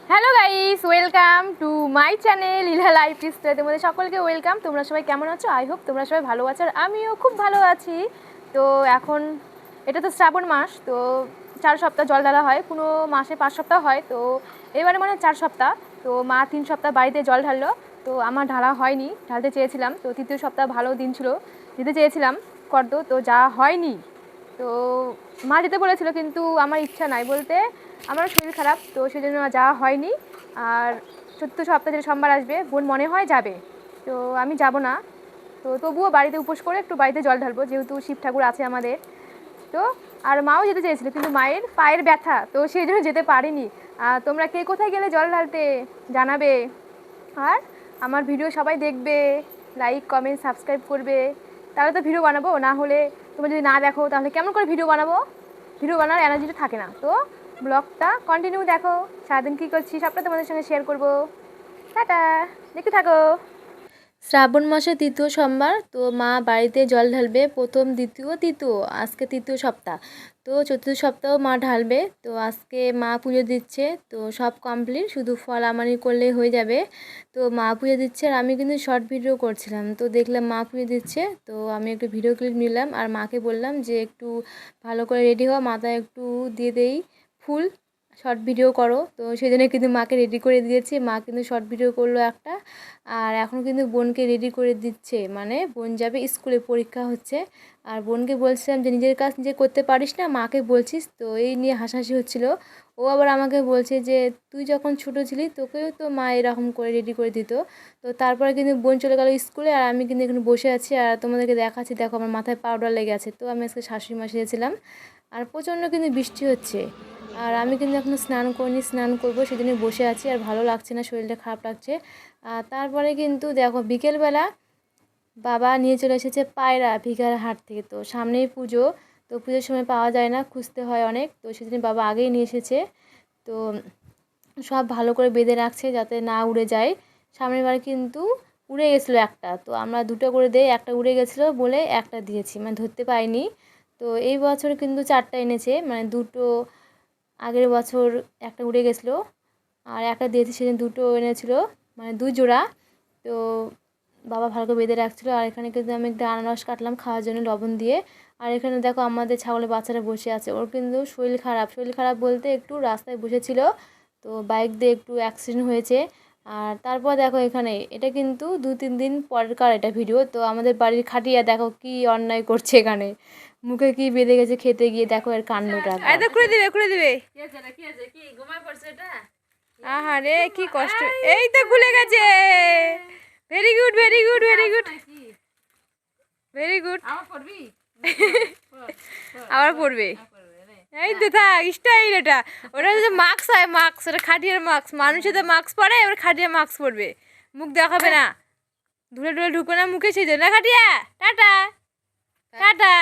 Hello guys, welcome to my channel Leela life style. তোমাদের সকলকে welcome. তোমরা সবাই কেমন আছো? আই হোপ তোমরা সবাই ভালো আছো, আর আমিও খুব ভালো আছি। তো এখন এটা তো শ্রাবণ মাস, তো 4 সপ্তাহ জল ঢালা হয়, কোনো মাসে 5 সপ্তাহ হয়। তো এবারে মানে 4 সপ্তাহ। তো মা 3 সপ্তাহ বাড়িতে জল ঢাললো, তো আমার ঢালা হয়নি, ঢালতে চেয়েছিলাম। তো তৃতীয় সপ্তাহ ভালো দিন ছিল, দিতে চেয়েছিলাম কর্দ, তো যা হয়নি। তো মা যেতে বলেছিল, কিন্তু আমার ইচ্ছা নাই বলতে, আমার শরীর খারাপ, তো সেই জন্য যাওয়া হয়নি। আর চতুর্থ সপ্তাহে যে সোমবার আসবে, বোন মনে হয় যাবে, তো আমি যাব না। তো তবুও বাড়িতে উপোস করে একটু বাড়িতে জল ঢালবো, যেহেতু শিব ঠাকুর আছে আমাদের। তো আর মাও যেতে চেয়েছিল, কিন্তু মায়ের পায়ের ব্যথা, তো সেই জন্য যেতে পারিনি। আর তোমরা কে কোথায় গেলে জল ঢালতে জানাবে, আর আমার ভিডিও সবাই দেখবে, লাইক কমেন্ট সাবস্ক্রাইব করবে, তাহলে তো ভিডিও বানাবো। না হলে তোমরা যদি না দেখো, তাহলে কেমন করে ভিডিও বানাবো? ভিডিও বানানোর এনার্জিটা থাকে না। তো ব্লগটা কন্টিনিউ দেখো, সারাদিন কী করছি সবটা তোমাদের সঙ্গে শেয়ার করবো। টাটা, দেখতে থাকো। শ্রাবণ মাসে তৃতীয় সোমবার, তো মা বাড়িতে জল ঢালবে, প্রথম দ্বিতীয় তৃতীয়, আজকে তৃতীয় সপ্তাহ। তো চতুর্থ সপ্তাহ মা ঢালবে। তো আজকে মা পুজো দিচ্ছে, তো সব কমপ্লিট, শুধু ফল আমানি করলেই হয়ে যাবে। তো মা পুজো দিচ্ছে, আর আমি কিন্তু শর্ট ভিডিও করছিলাম, তো দেখলাম মা পুজো দিচ্ছে, তো আমি একটু ভিডিও ক্লিপ নিলাম, আর মাকে বললাম যে একটু ভালো করে রেডি হওয়া, মাথায় একটু দিয়ে দেই ফুল, শর্ট ভিডিও করো। তো সেই জন্য কিন্তু মাকে রেডি করে দিয়েছি, মা কিন্তু শর্ট ভিডিও করলো একটা। আর এখন কিন্তু বোনকে রেডি করে দিচ্ছে, মানে বোন যাবে স্কুলে, পরীক্ষা হচ্ছে। আর বোনকে বলছিলাম যে নিজের কাজ নিজে করতে পারিস না, মাকে বলছিস, তো এই নিয়ে হাসাহাসি হচ্ছিলো। ও আবার আমাকে বলছে যে তুই যখন ছোটো ছিলি তোকেও তো মা এরকম করে রেডি করে দিত। তো তারপরে কিন্তু বোন চলে গেল স্কুলে, আর আমি কিন্তু এখানে বসে আছি, আর তোমাদেরকে দেখাচ্ছি, দেখো আমার মাথায় পাউডার লেগে আছে। তো আমি আজকে শাশুড়ি মা সেজেছিলাম, আর প্রচণ্ড কিন্তু বৃষ্টি হচ্ছে। আর আমি কিন্তু এখনও স্নান করিনি, স্নান করবো, সেজন্য বসে আছি, আর ভালো লাগছে না, শরীরটা খারাপ লাগছে। আর তারপরে কিন্তু দেখো বিকেলবেলা বাবা নিয়ে চলে এসেছে পায়রা ভিখার হাট থেকে। তো সামনেই পুজো, তো পুজোর সময় পাওয়া যায় না, খুঁজতে হয় অনেক, তো সেদিন বাবা আগেই নিয়ে এসেছে। তো সব ভালো করে বেঁধে রাখছে যাতে না উড়ে যায়। সামনের বার কিন্তু উড়ে গেছিলো একটা, তো আমরা দুটো করে দেই, একটা উড়ে গেছিলো বলে একটা দিয়েছি, মানে ধরতে পাইনি। তো এই বছর কিন্তু 4টা এনেছে, মানে দুটো আগের বছর একটা উড়ে গেছিলো, আর একটা দিয়েছি, সেদিন দুটো এনেছিল, মানে 2 জোড়া। তো বাবা ভালো করে বেঁধে রাখছিলো। আর এখানে কিন্তু আমি একটা আনারস কাটলাম খাওয়ার জন্য লবণ দিয়ে। আর এখানে দেখো আমাদের ছাগলের বাচ্চারা বসে আছে, ওর কিন্তু শরীর খারাপ, শরীর খারাপ বলতে একটু রাস্তায় বসেছিল, তো বাইক দিয়ে একটু অ্যাক্সিডেন্ট হয়েছে। আর তারপর দেখো এখানে, এটা কিন্তু 2-3 দিন পরেরকার এটা ভিডিও। তো আমাদের বাড়ির খাটিয়া দেখো কি অন্যায় করছে, এখানে মুখে কি বেঁধে গেছে খেতে গিয়ে, দেখো এর কাণ্ডটা। খুলে দিবে, খুলে দিবে। আহারে কি কষ্ট, এই তো খুলে গেছে। Very good, very good, very good, very good. আবার পড়বে, এই তো থাক, স্টাইল এটা। ওটা হচ্ছে মাস্ক হয়, মাস্ক, ওটা খাটিয়ার মাস্ক, মানুষের তো মাস্ক পরে, এবার খাটিয়া মাস্ক পরবে, মুখ দেখাবে না, ধুলে ধুলে ঢুকবে না মুখে, সেই জন্য। খাটিয়া টাটা, টাটা।